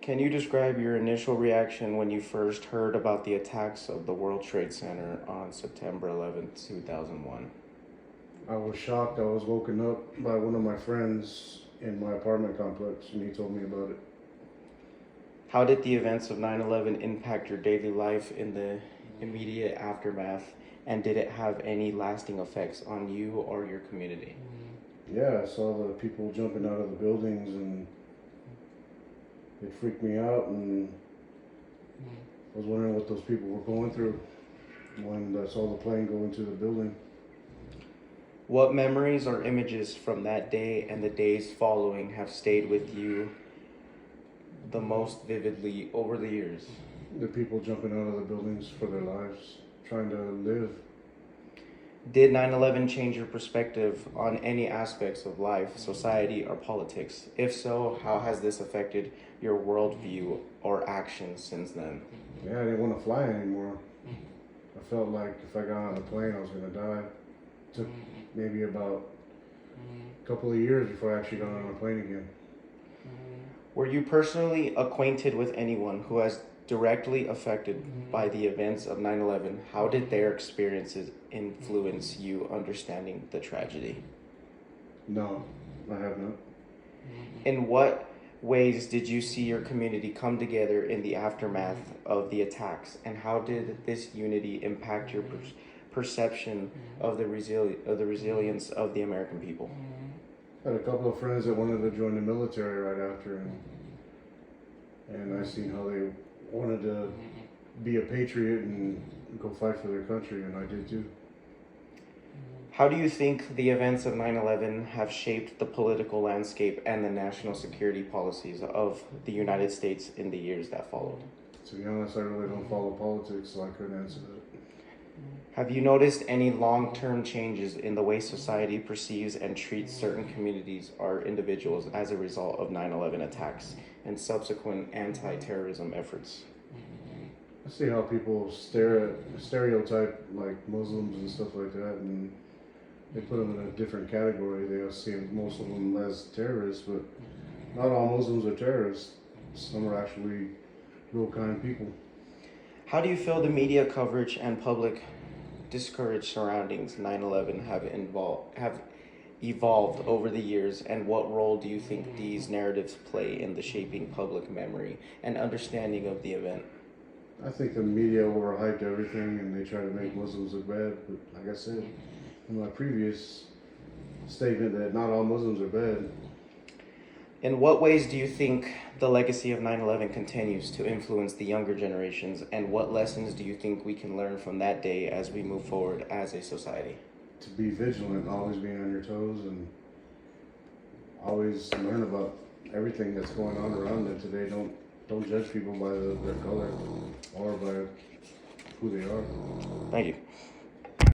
Can you describe your initial reaction when you first heard about the attacks of the World Trade Center on September 11th, 2001? I was shocked. I was woken up by one of my friends in my apartment complex, and he told me about it. How did the events of 9/11 impact your daily life in the immediate aftermath, and did it have any lasting effects on you or your community? Yeah, I saw the people jumping out of the buildings, and it freaked me out, and I was wondering what those people were going through when I saw the plane go into the building. What memories or images from that day and the days following have stayed with you the most vividly over the years? The people jumping out of the buildings for their lives, trying to live. Did 9/11 change your perspective on any aspects of life, society, or politics? If so, how has this affected your worldview or actions since then? Yeah, I didn't want to fly anymore. I felt like if I got on a plane, I was going to die. It took maybe about a couple of years before I actually got on a plane again. Were you personally acquainted with anyone who has directly affected by the events of 9/11? How did their experiences influence you understanding the tragedy? No, I have not. In what ways did you see your community come together in the aftermath of the attacks, and how did this unity impact your perception of the resilience of the American people? I had a couple of friends that wanted to join the military right after, and I seen how they wanted to be a patriot and go fight for their country, and I did too. How do you think the events of 9/11 have shaped the political landscape and the national security policies of the United States in the years that followed? To be honest, I really don't follow politics, so I couldn't answer that. Have you noticed any long-term changes in the way society perceives and treats certain communities or individuals as a result of 9/11 attacks and subsequent anti-terrorism efforts? I see how people stereotype like Muslims and stuff like that, and they put them in a different category. They see most of them as terrorists, but not all Muslims are terrorists. Some are actually real kind people. How do you feel the media coverage and public discourage surroundings 9/11 have evolved over the years, and what role do you think these narratives play in the shaping public memory and understanding of the event? I think the media overhyped everything, and they try to make Muslims look bad. But like I said in my previous statement, that not all Muslims are bad. In what ways do you think the legacy of 9/11 continues to influence the younger generations, and what lessons do you think we can learn from that day as we move forward as a society? To be vigilant, always being on your toes, and always learn about everything that's going on around them today. Don't judge people by their color or by who they are. Thank you.